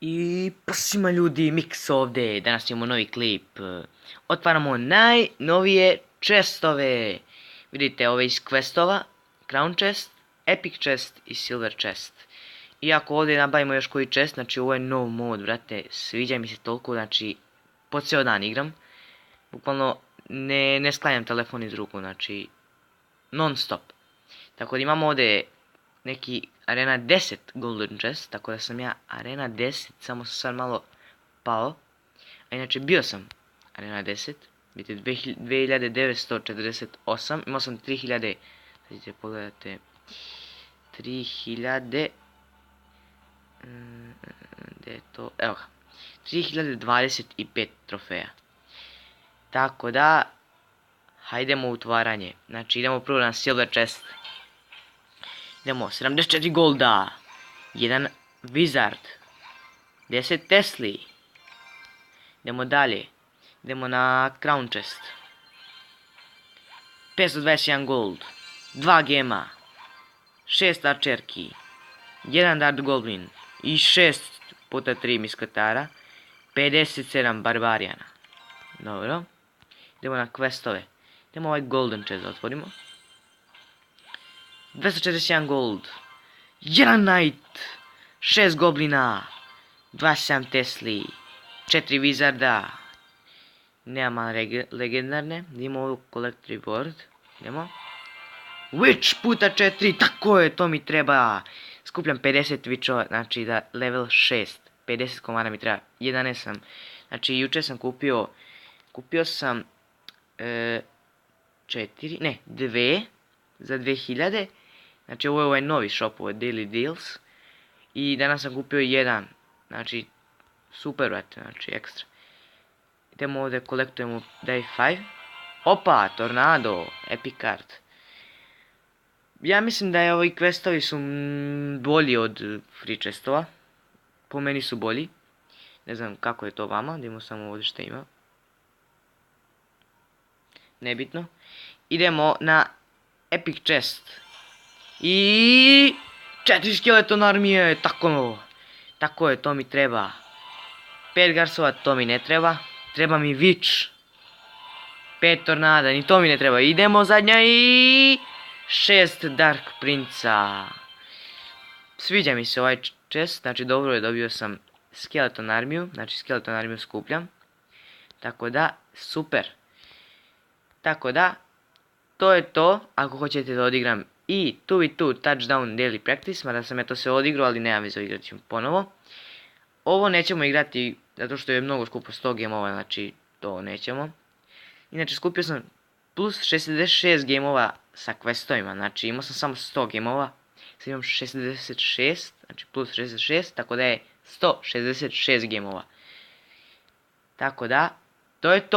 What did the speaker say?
I pa svima ljudi, Mix ovdje, danas imamo novi klip. Otvaramo najnovije chestove. Vidite ove iz questova, Crown chest, Epic chest i Silver chest. Iako ovdje nabavimo još koji chest, znači ovo je nov mod, brate, sviđa mi se toliko, znači po cijel dan igram. Bukvalno ne sklanjam telefon iz ruku, znači non stop. Tako da imamo ovdje neki Arena 10 Golden Chest, tako da sam ja Arena 10, samo sam sad malo pao. A inače bio sam Arena 10, vidite 2948, imao sam 3000, vidite pogledate, 3000, gdje je to, evo ga, 3025 trofeja. Tako da, hajdemo u otvaranje, znači idemo prvo na Silver Chest. Idemo, 74 golda, 1 wizard, 10 tesli. Idemo dalje, idemo na crown chest. 521 gold, 2 gema, 6 arčerki, 1 dart goblin i 6 puta 3 miskotara, 57 barbarijana. Dobro, idemo na questove. Idemo ovaj golden chest da otvorimo. 241 gold, 1 knight, 6 goblina, 27 tesli, 4 wizarda. Nema legendarne, idemo ovu collect reward, idemo. Witch puta 4, tako je, to mi treba. Skupljam 50 witchova, znači da level 6, 50 komada mi treba, 11 sam. Znači juče sam kupio sam 2 za 2000. Znači ovo je ovaj novi shop, ovo je Daily Deals. I danas sam kupio 1. Znači super, brate, znači ekstra. Idemo ovdje, kolektujemo Day 5. Opa, Tornado, Epic card. Ja mislim da je ovi questovi su bolji od free chestova. Po meni su bolji. Ne znam kako je to vama, idemo samo ovdje što ima. Nebitno. Idemo na Epic chest. I 4 skeleton armije, tako je, to mi treba. 5 garsova, to mi ne treba. Treba mi witch. 5 tornada, ni to mi ne treba. Idemo zadnja i 6 dark princa. Sviđa mi se ovaj chest, znači dobro je, dobio sam skeleton armiju, znači skeleton armiju skupljam. Tako da, super. Tako da, to je to, ako hoćete da odigram i 2v2 touchdown daily practice, mada sam ja to sve odigrao, ali nema veze, igrat ću ponovo. Ovo nećemo igrati, zato što je mnogo skupo 100 gameova, znači to nećemo. Inače skupio sam plus 66 gameova sa questovima, znači imao sam samo 100 gameova, sad imam 66, znači plus 66, tako da je 166 gameova. Tako da, to je to.